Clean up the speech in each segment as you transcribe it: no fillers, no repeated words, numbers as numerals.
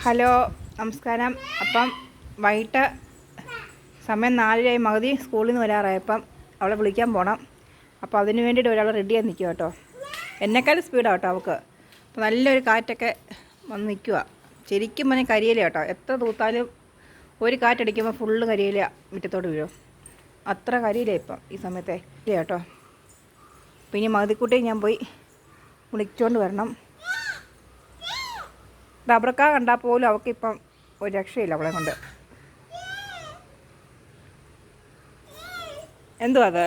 Hello നമസ്കാരം. അപ്പം വൈകിട്ട് സമയം 4:30 മകതി സ്കൂളിൽ നിന്ന് വരാറായപ്പം അവളെ വിളിക്കാൻ പോകണം. അപ്പോൾ അതിന് വേണ്ടിയിട്ട് ഒരാൾ റെഡിയായി നിൽക്കുക കേട്ടോ. എന്നെക്കാളും സ്പീഡാണ് കേട്ടോ അവൾക്ക്. അപ്പോൾ നല്ലൊരു കാറ്റൊക്കെ വന്ന് നിൽക്കുക. ശരിക്കും പറഞ്ഞാൽ കരിയില കേട്ടോ. എത്ര തൂത്താലും ഒരു കാറ്റടിക്കുമ്പോൾ ഫുള്ള് കരിയില മുറ്റത്തോട്ട് വീഴും. അത്ര കരിയില ഇപ്പം ഈ സമയത്തെ കേട്ടോ. പിന്നെ മകതിക്കുട്ടിയെ ഞാൻ പോയി വിളിച്ചുകൊണ്ട് വരണം. റബ്ബർക്കാ കണ്ടാൽ പോലും അവൾക്കിപ്പം ഒരു രക്ഷയില്ല അവളെ കൊണ്ട്. എന്തുവാ അത്?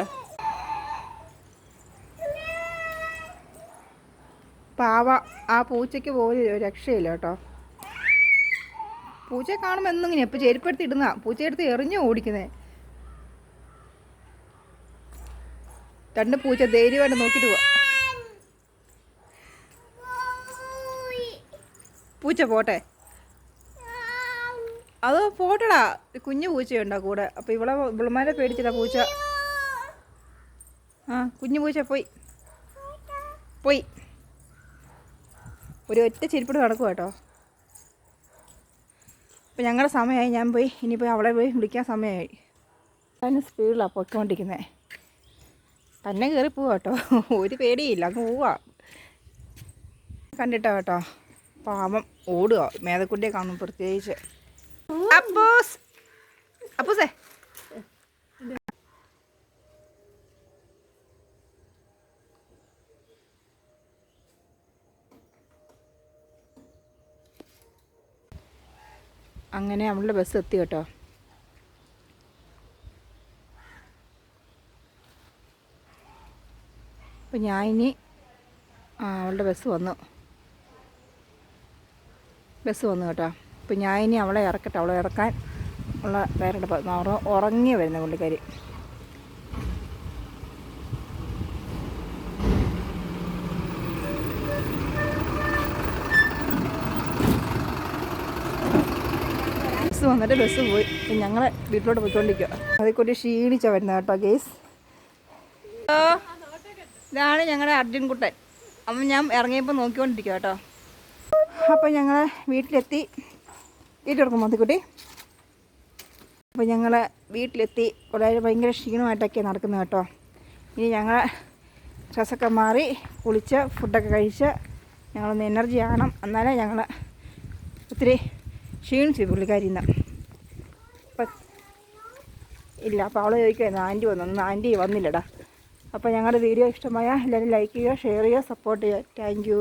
പാവ. ആ പൂച്ചയ്ക്ക് പോലും ഒരു രക്ഷയില്ല കേട്ടോ. പൂച്ചയെ കാണുമ്പോൾ എന്നിങ്ങനെ ഇപ്പം ചെരുപ്പെടുത്തി ഇടുന്ന പൂച്ചയെടുത്ത് എറിഞ്ഞു ഓടിക്കുന്നേ. രണ്ട് പൂച്ച ധൈര്യമായിട്ട് നോക്കിയിട്ട് പോവാ. പൂച്ച പോട്ടെ, അത് പോട്ടടാ. കുഞ്ഞു പൂച്ചയുണ്ടോ കൂടെ? അപ്പോൾ ഇവളമാരെ പേടിച്ചില്ല പൂച്ച. കുഞ്ഞു പൂച്ച പോയി ഒരു ഒറ്റ ചെരുപ്പിട്ട് നടക്കുക കേട്ടോ. അപ്പോൾ ഞങ്ങളുടെ സമയമായി. ഞാൻ പോയി ഇനിയിപ്പോൾ അവളെ പോയി വിളിക്കാൻ സമയമായി. അതിന് സ്പീഡിലാണ് പൊയ്ക്കൊണ്ടിരിക്കുന്നത്. തന്നെ കയറി പോവാ കേട്ടോ. ഒരു പേടിയില്ല, അങ്ങ് പോവാ. കണ്ടിട്ടോ കേട്ടോ. പാവം ഓടുക. മേതക്കുട്ടിയെ കാണും പ്രത്യേകിച്ച്. അപ്പൂസേ അങ്ങനെ അവളുടെ ബസ് എത്തി കേട്ടോ. അപ്പം ഞാൻ ഇനി അവളുടെ ബസ് വന്നു കേട്ടോ. അപ്പോൾ ഞാൻ ഇനി അവളെ ഇറക്കട്ടെ. അവളെ ഇറക്കാൻ ഉള്ള വേറെ ഉറങ്ങി വരുന്ന പുള്ളിക്കാരി. ബസ് വന്നിട്ട് ബസ് പോയി. ഞങ്ങൾ വീട്ടിലോട്ട് പോയിക്കൊണ്ടിരിക്കുക. അതേക്കൂട്ടി ക്ഷീണിച്ചാണ് വരുന്നത് കേട്ടോ ഗേസ്. ഇതാണ് ഞങ്ങളുടെ അർജുൻകുട്ടൻ. അപ്പം ഞാൻ ഇറങ്ങിയപ്പോൾ നോക്കിക്കൊണ്ടിരിക്കുക കേട്ടോ. അപ്പോൾ ഞങ്ങൾ വീട്ടിലെത്തി. കൊടുക്കും മതിക്കുട്ടി. അപ്പോൾ ഞങ്ങൾ വീട്ടിലെത്തി. വളരെ ഭയങ്കര ക്ഷീണമായിട്ടൊക്കെ നടക്കുന്നത് കേട്ടോ. ഇനി ഞങ്ങൾ ഡ്രസ്സൊക്കെ മാറി കുളിച്ച് ഫുഡൊക്കെ കഴിച്ച് ഞങ്ങളൊന്ന് എനർജി ആകണം. എന്നാലേ ഞങ്ങൾ ഒത്തിരി ക്ഷീണിച്ചു പുള്ളിക്കാരിന്ന്. അപ്പം ഇല്ല. അപ്പോൾ അവൾ ചോദിക്കുമായിരുന്നു ആൻറ്റി വന്നു. ആൻറ്റി വന്നില്ലടാ. അപ്പോൾ ഞങ്ങളുടെ വീഡിയോ ഇഷ്ടമായ എല്ലാവരും ലൈക്ക് ചെയ്യുക, ഷെയർ ചെയ്യുക, സപ്പോർട്ട് ചെയ്യുക. Thank you.